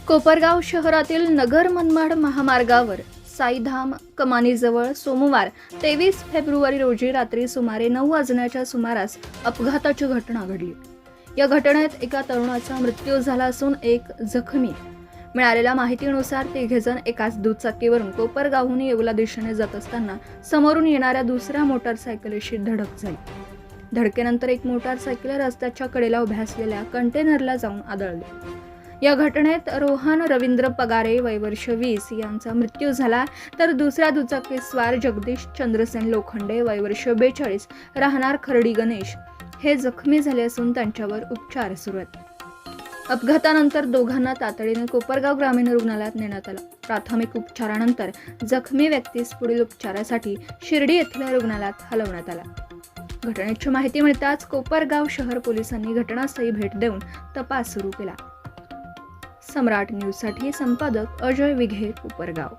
कोपरगाव शहरातील नगर मनमाड महामार्गावर साईधाम कमानीजवळ सोमवार 23 फेब्रुवारी रोजी रात्री सुमारे 9 वाजण्याच्या सुमारास अपघाताची घटना घडली। या घटनेत एका तरुणाचा मृत्यू झाला असून एक जखमी। मिळालेल्या माहितीनुसार तिघेजण एकाच दुचाकीवरून कोपरगावहून येवला दिशेने जात असताना समोरून येणाऱ्या दुसऱ्या मोटारसायकलीशी धडक झाली। धडकेनंतर एक मोटारसायकल रस्त्याच्या कडेला उभ्या असलेल्या कंटेनरला जाऊन आदळली। या घटनेत रोहन रवींद्र पगारे वय वर्ष 20 यांचा मृत्यू झाला, तर दुसऱ्या दुचाकीस्वार जगदीश चंद्रसेन लोखंडे वय वर्ष 42 राहणार खर्डी गणेश हे जखमी झाले असून त्यांच्यावर उपचार सुरू आहेत। अपघातानंतर दोघांना तातडीने कोपरगाव ग्रामीण रुग्णालयात नेण्यात आलं। प्राथमिक उपचारानंतर जखमी व्यक्तीस पुढील उपचारासाठी शिर्डी येथील रुग्णालयात हलवण्यात आला। घटनेची माहिती मिळताच कोपरगाव शहर पोलिसांनी घटनास्थळी भेट देऊन तपास सुरू केला। सम्राट न्यूजसाठी संपादक अजय विघे, कोपरगाव।